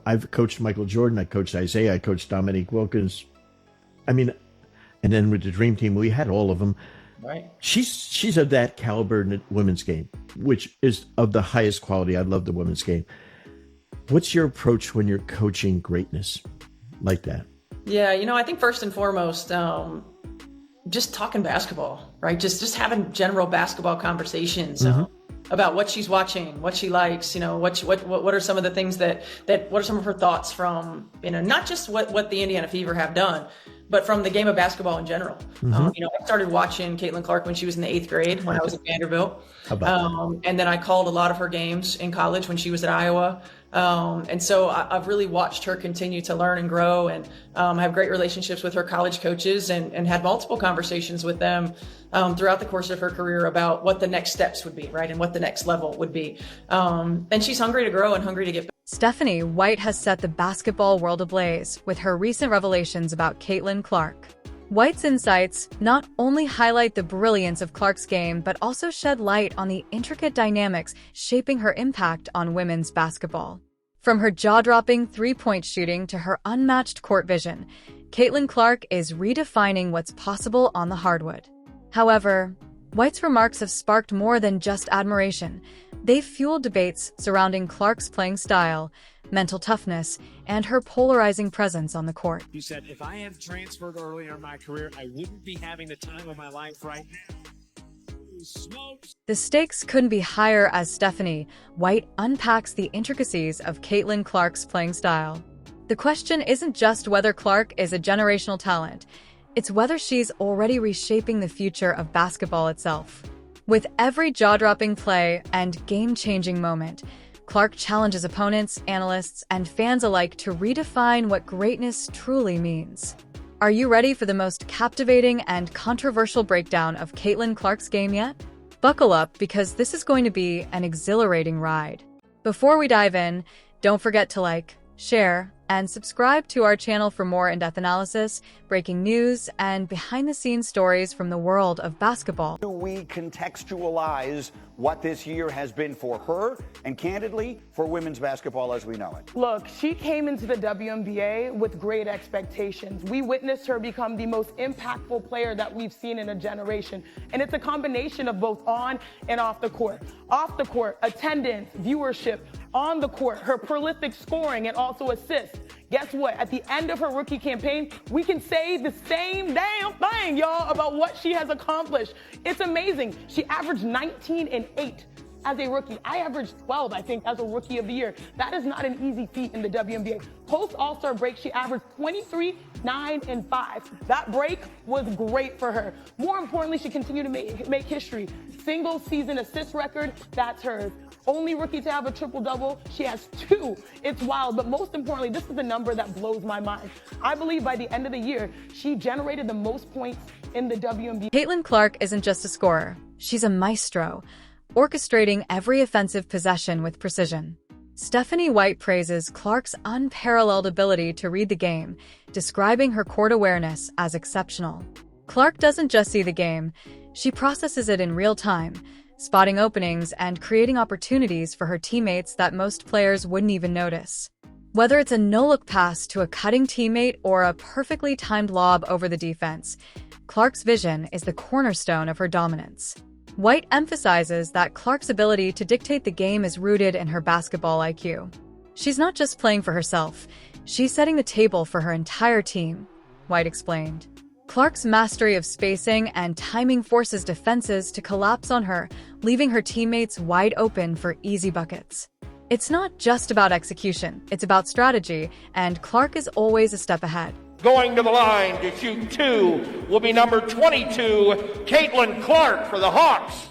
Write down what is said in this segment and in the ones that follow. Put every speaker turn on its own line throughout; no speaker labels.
I've coached Michael Jordan, I coached Isaiah, I coached Dominique Wilkins. I mean, and then with the Dream Team, we had all of them.
Right.
She's of that caliber in the women's game, which is of the highest quality. I love the women's game. What's your approach when you're coaching greatness like that?
Yeah, I think first and foremost, just talking basketball, right? Just having general basketball conversations about what she's watching, what she likes, what are some of the things that what are some of her thoughts from, not just what the Indiana Fever have done, but from the game of basketball in general. I started watching Caitlin Clark when she was in the 8th grade when I was at Vanderbilt. And then I called a lot of her games in college when she was at Iowa. And so I've really watched her continue to learn and grow, and have great relationships with her college coaches, and had multiple conversations with them throughout the course of her career about what the next steps would be, right? And what the next level would be. And she's hungry to grow and hungry to get better.
Stephanie White has set the basketball world ablaze with her recent revelations about Caitlin Clark. White's insights not only highlight the brilliance of Clark's game, but also shed light on the intricate dynamics shaping her impact on women's basketball. From her jaw-dropping three-point shooting to her unmatched court vision, Caitlin Clark is redefining what's possible on the hardwood. However, White's remarks have sparked more than just admiration. They've fueled debates surrounding Clark's playing style, mental toughness, and her polarizing presence on the court.
You said, if I had transferred earlier in my career, I wouldn't be having the time of my life right now. Smokes.
The stakes couldn't be higher as Stephanie White unpacks the intricacies of Caitlin Clark's playing style. The question isn't just whether Clark is a generational talent, it's whether she's already reshaping the future of basketball itself. With every jaw-dropping play and game-changing moment, Clark challenges opponents, analysts, and fans alike to redefine what greatness truly means. Are you ready for the most captivating and controversial breakdown of Caitlin Clark's game yet? Buckle up, because this is going to be an exhilarating ride. Before we dive in, don't forget to like, share, and subscribe to our channel for more in-depth analysis, breaking news, and behind-the-scenes stories from the world of basketball.
Do we contextualize what this year has been for her and, candidly, for women's basketball as we know it?
Look, she came into the WNBA with great expectations. We witnessed her become the most impactful player that we've seen in a generation. And it's a combination of both on and off the court. Off the court, attendance, viewership. On the court, her prolific scoring and also assists. Guess what? At the end of her rookie campaign, we can say the same damn thing, y'all, about what she has accomplished. It's amazing. She averaged 19 and 8 as a rookie. I averaged 12, I think, as a rookie of the year. That is not an easy feat in the WNBA. Post All-Star break, she averaged 23, 9, and 5. That break was great for her. More importantly, she continued to make history. Single season assist record, that's hers. Only rookie to have a triple-double. She has 2. It's wild, but most importantly, this is a number that blows my mind. I believe by the end of the year, she generated the most points in the WNBA.
Caitlin Clark isn't just a scorer. She's a maestro, orchestrating every offensive possession with precision. Stephanie White praises Clark's unparalleled ability to read the game, describing her court awareness as exceptional. Clark doesn't just see the game, she processes it in real time, spotting openings and creating opportunities for her teammates that most players wouldn't even notice. Whether it's a no-look pass to a cutting teammate or a perfectly timed lob over the defense, Clark's vision is the cornerstone of her dominance. White emphasizes that Clark's ability to dictate the game is rooted in her basketball IQ. She's not just playing for herself, she's setting the table for her entire team, White explained. Clark's mastery of spacing and timing forces defenses to collapse on her, leaving her teammates wide open for easy buckets. It's not just about execution, it's about strategy, and Clark is always a step ahead.
Going to the line to shoot 2 will be number 22, Caitlin Clark for the Hawks.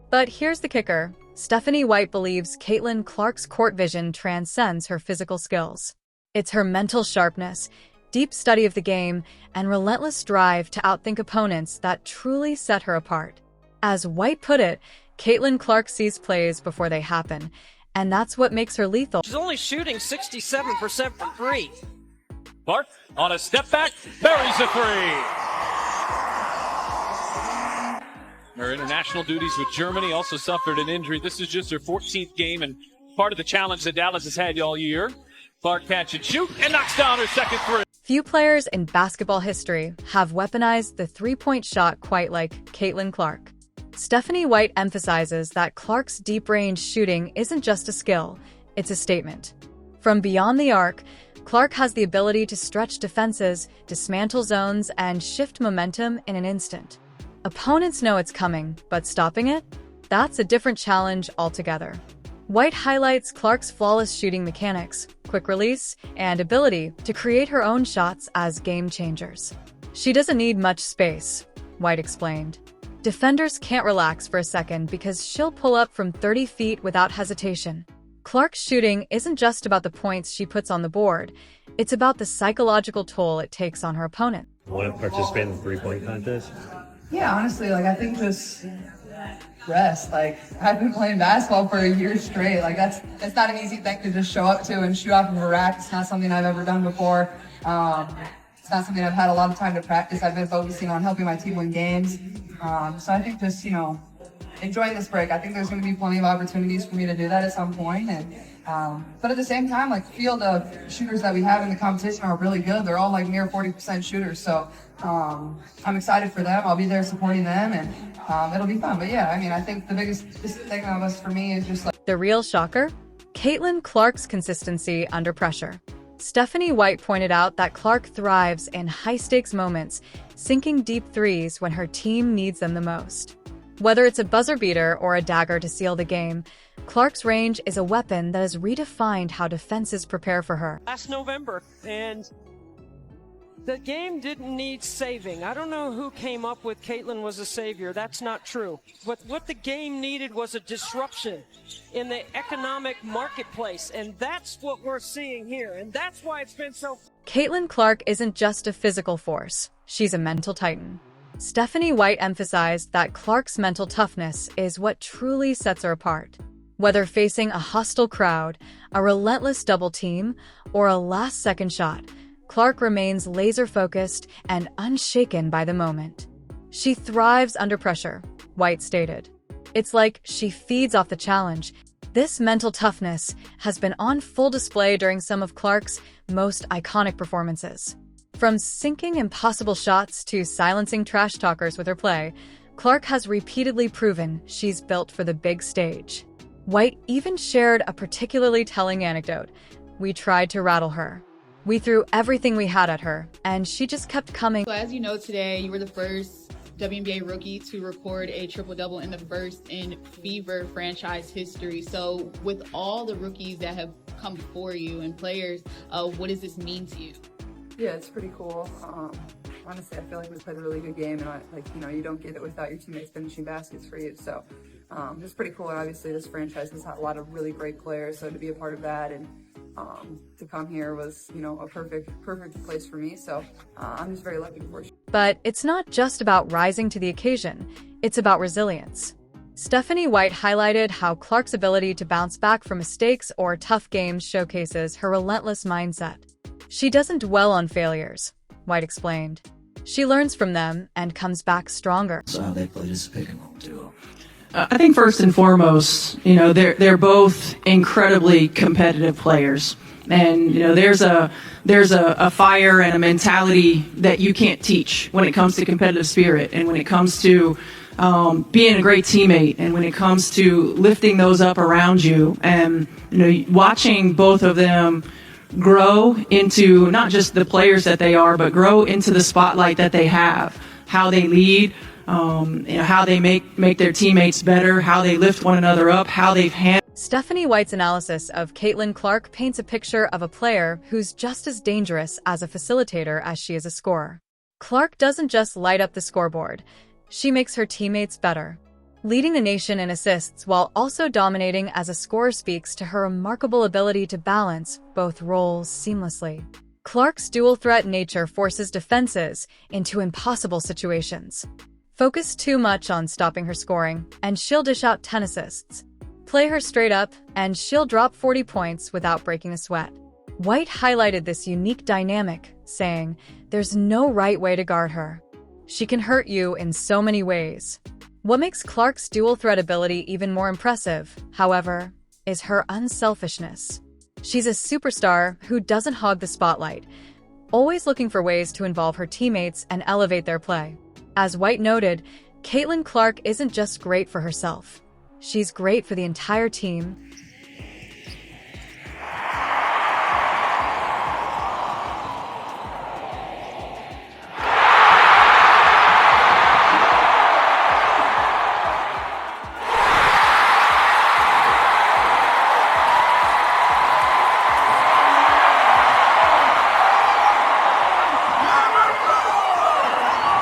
But here's the kicker. Stephanie White believes Caitlin Clark's court vision transcends her physical skills. It's her mental sharpness, deep study of the game, and relentless drive to outthink opponents that truly set her apart. As White put it, Caitlin Clark sees plays before they happen, and that's what makes her lethal.
She's only shooting 67% from 3.
Clark on a step back, buries a 3.
Her international duties with Germany, also suffered an injury. This is just her 14th game and part of the challenge that Dallas has had all year. Clark catch and shoot and knocks down her second three.
Few players in basketball history have weaponized the three-point shot quite like Caitlin Clark. Stephanie White emphasizes that Clark's deep-range shooting isn't just a skill, it's a statement. From beyond the arc, Clark has the ability to stretch defenses, dismantle zones, and shift momentum in an instant. Opponents know it's coming, but stopping it? That's a different challenge altogether. White highlights Clark's flawless shooting mechanics, quick release, and ability to create her own shots as game changers. She doesn't need much space, White explained. Defenders can't relax for a second because she'll pull up from 30 feet without hesitation. Clark's shooting isn't just about the points she puts on the board, it's about the psychological toll it takes on her opponent.
Want to participate in the three-point contest?
Yeah, honestly, I think just rest. I've been playing basketball for a year straight. It's not an easy thing to just show up to and shoot off of a rack. It's not something I've ever done before. It's not something I've had a lot of time to practice. I've been focusing on helping my team win games. So I think just, enjoying this break. I think there's going to be plenty of opportunities for me to do that at some point. But at the same time, the field of shooters that we have in the competition are really good. They're all near 40% shooters. So I'm excited for them. I'll be there supporting them, and it'll be fun. But yeah, I think the biggest thing of us for me is just
The real shocker? Caitlin Clark's consistency under pressure. Stephanie White pointed out that Clark thrives in high-stakes moments, sinking deep threes when her team needs them the most. Whether it's a buzzer beater or a dagger to seal the game, Clark's range is a weapon that has redefined how defenses prepare for her.
Last November, and the game didn't need saving. I don't know who came up with Caitlin was a savior. That's not true. What the game needed was a disruption in the economic marketplace, and that's what we're seeing here, and that's why it's been so...
Caitlin Clark isn't just a physical force. She's a mental titan. Stephanie White emphasized that Clark's mental toughness is what truly sets her apart. Whether facing a hostile crowd, a relentless double team, or a last-second shot, Clark remains laser-focused and unshaken by the moment. She thrives under pressure, White stated. It's like she feeds off the challenge. This mental toughness has been on full display during some of Clark's most iconic performances. From sinking impossible shots to silencing trash talkers with her play, Clark has repeatedly proven she's built for the big stage. White even shared a particularly telling anecdote. We tried to rattle her. We threw everything we had at her, and she just kept coming.
So as you know, today you were the first WNBA rookie to record a triple-double and the first in Fever franchise history. So with all the rookies that have come before you and players, what does this mean to you?
Yeah, it's pretty cool. Honestly, I feel like we played a really good game, and you don't get it without your teammates finishing baskets for you. So it's pretty cool. And obviously, this franchise has had a lot of really great players. So to be a part of that and to come here was, a perfect place for me. So I'm just very lucky for it.
But it's not just about rising to the occasion. It's about resilience. Stephanie White highlighted how Clark's ability to bounce back from mistakes or tough games showcases her relentless mindset. She doesn't dwell on failures, White explained. She learns from them and comes back stronger.
So how they play this pick and roll duo.
I think first and foremost, they're both incredibly competitive players, and there's a fire and a mentality that you can't teach when it comes to competitive spirit, and when it comes to being a great teammate, and when it comes to lifting those up around you, and watching both of them grow into not just the players that they are, but grow into the spotlight that they have, how they lead, how they make their teammates better, how they lift one another up, how they've handled.
Stephanie White's analysis of Caitlin Clark paints a picture of a player who's just as dangerous as a facilitator as she is a scorer. Clark doesn't just light up the scoreboard. She makes her teammates better. Leading the nation in assists while also dominating as a scorer speaks to her remarkable ability to balance both roles seamlessly. Clark's dual-threat nature forces defenses into impossible situations. Focus too much on stopping her scoring, and she'll dish out 10 assists. Play her straight up, and she'll drop 40 points without breaking a sweat. White highlighted this unique dynamic, saying, "There's no right way to guard her. She can hurt you in so many ways." What makes Clark's dual threat ability even more impressive, however, is her unselfishness. She's a superstar who doesn't hog the spotlight, always looking for ways to involve her teammates and elevate their play. As White noted, Caitlin Clark isn't just great for herself. She's great for the entire team.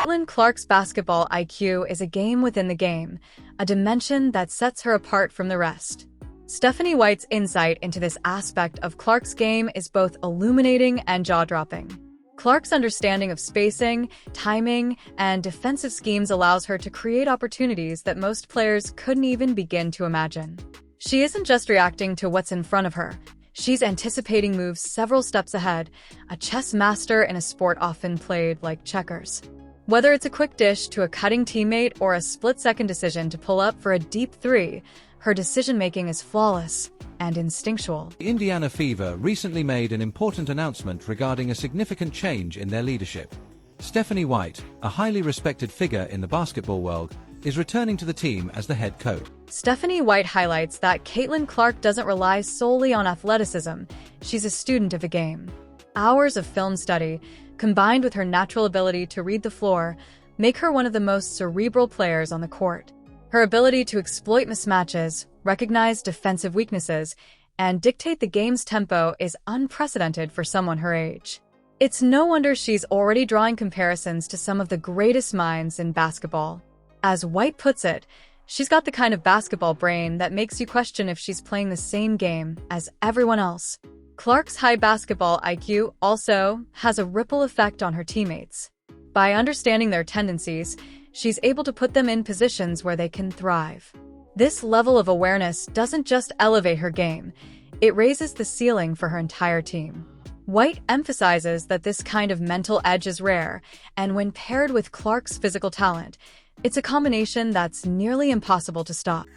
Caitlin Clark's basketball IQ is a game within the game, a dimension that sets her apart from the rest. Stephanie White's insight into this aspect of Clark's game is both illuminating and jaw-dropping. Clark's understanding of spacing, timing, and defensive schemes allows her to create opportunities that most players couldn't even begin to imagine. She isn't just reacting to what's in front of her. She's anticipating moves several steps ahead, a chess master in a sport often played like checkers. Whether it's a quick dish to a cutting teammate or a split-second decision to pull up for a deep three, her decision-making is flawless and instinctual.
Indiana Fever recently made an important announcement regarding a significant change in their leadership. Stephanie White, a highly respected figure in the basketball world, is returning to the team as the head coach.
Stephanie White highlights that Caitlin Clark doesn't rely solely on athleticism. She's a student of the game. Hours of film study, combined with her natural ability to read the floor, make her one of the most cerebral players on the court. Her ability to exploit mismatches, recognize defensive weaknesses, and dictate the game's tempo is unprecedented for someone her age. It's no wonder she's already drawing comparisons to some of the greatest minds in basketball. As White puts it, she's got the kind of basketball brain that makes you question if she's playing the same game as everyone else. Clark's high basketball IQ also has a ripple effect on her teammates. By understanding their tendencies, she's able to put them in positions where they can thrive. This level of awareness doesn't just elevate her game, it raises the ceiling for her entire team. White emphasizes that this kind of mental edge is rare, and when paired with Clark's physical talent, it's a combination that's nearly impossible to stop.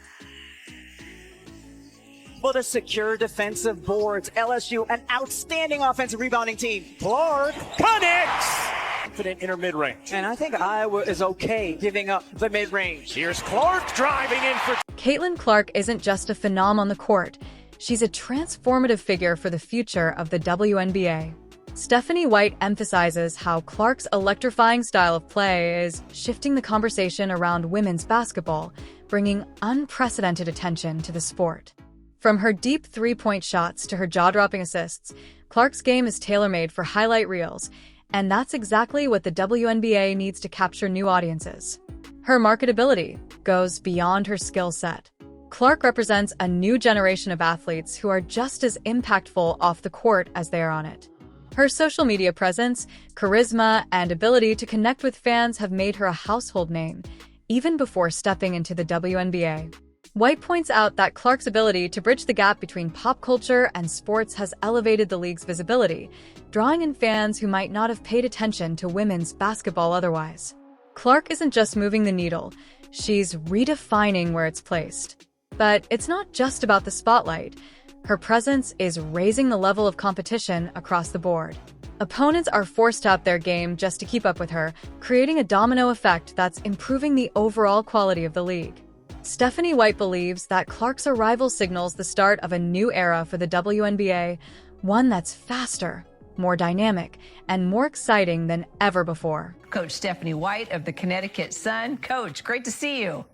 For the secure defensive boards, LSU, an outstanding offensive rebounding team.
Clark connects! Confident inner mid-range.
And I think Iowa is okay giving up the mid-range.
Here's Clark driving in for...
Caitlin Clark isn't just a phenom on the court. She's a transformative figure for the future of the WNBA. Stephanie White emphasizes how Clark's electrifying style of play is shifting the conversation around women's basketball, bringing unprecedented attention to the sport. From her deep three-point shots to her jaw-dropping assists, Clark's game is tailor-made for highlight reels, and that's exactly what the WNBA needs to capture new audiences. Her marketability goes beyond her skill set. Clark represents a new generation of athletes who are just as impactful off the court as they are on it. Her social media presence, charisma, and ability to connect with fans have made her a household name, even before stepping into the WNBA. White points out that Clark's ability to bridge the gap between pop culture and sports has elevated the league's visibility, drawing in fans who might not have paid attention to women's basketball otherwise. Clark isn't just moving the needle, she's redefining where it's placed. But it's not just about the spotlight. Her presence is raising the level of competition across the board. Opponents are forced to up their game just to keep up with her, creating a domino effect that's improving the overall quality of the league. Stephanie White believes that Clark's arrival signals the start of a new era for the WNBA, one that's faster, more dynamic, and more exciting than ever before.
Coach Stephanie White of the Connecticut Sun. Coach, great to see you.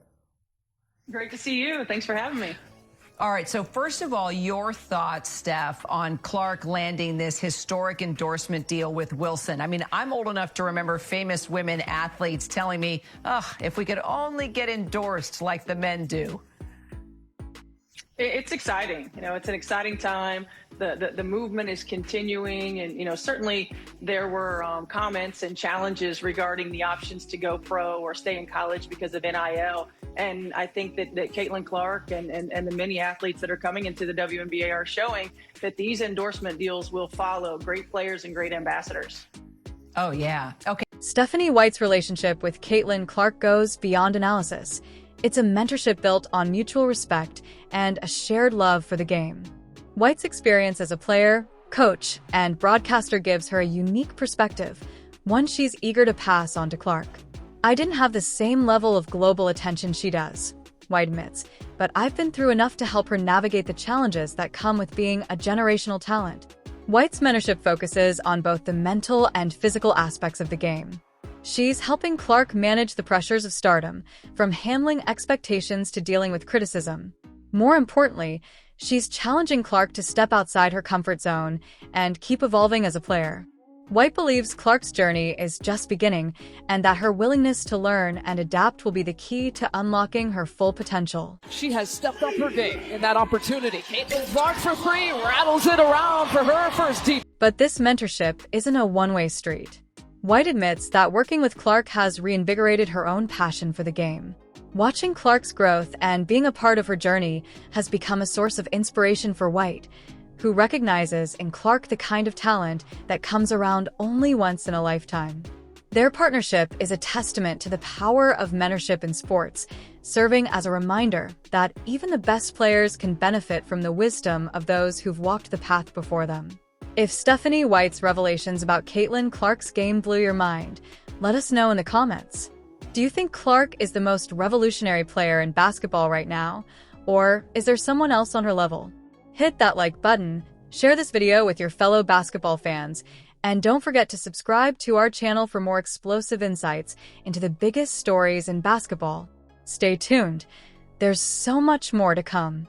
Great to see you. Thanks for having me.
All right, so first of all, your thoughts, Steph, on Clark landing this historic endorsement deal with Wilson. I mean, I'm old enough to remember famous women athletes telling me, if we could only get endorsed like the men do.
It's exciting. You know, it's an exciting time. The movement is continuing. And, you know, certainly there were comments and challenges regarding the options to go pro or stay in college because of NIL. And I think that Caitlin Clark and the many athletes that are coming into the WNBA are showing that these endorsement deals will follow great players and great ambassadors.
Oh, yeah. Okay.
Stephanie White's relationship with Caitlin Clark goes beyond analysis. It's a mentorship built on mutual respect and a shared love for the game. White's experience as a player, coach, and broadcaster gives her a unique perspective, one she's eager to pass on to Clark. "I didn't have the same level of global attention she does," White admits, "but I've been through enough to help her navigate the challenges that come with being a generational talent." White's mentorship focuses on both the mental and physical aspects of the game. She's helping Clark manage the pressures of stardom, from handling expectations to dealing with criticism. More importantly, she's challenging Clark to step outside her comfort zone and keep evolving as a player. White believes Clark's journey is just beginning, and that her willingness to learn and adapt will be the key to unlocking her full potential.
She has stepped up her game in that opportunity. Caitlin Clark for three, rattles it around for her first deep.
But this mentorship isn't a one-way street. White admits that working with Clark has reinvigorated her own passion for the game. Watching Clark's growth and being a part of her journey has become a source of inspiration for White, who recognizes in Clark the kind of talent that comes around only once in a lifetime. Their partnership is a testament to the power of mentorship in sports, serving as a reminder that even the best players can benefit from the wisdom of those who've walked the path before them. If Stephanie White's revelations about Caitlin Clark's game blew your mind, let us know in the comments. Do you think Clark is the most revolutionary player in basketball right now? Or is there someone else on her level? Hit that like button, share this video with your fellow basketball fans, and don't forget to subscribe to our channel for more explosive insights into the biggest stories in basketball. Stay tuned. There's so much more to come.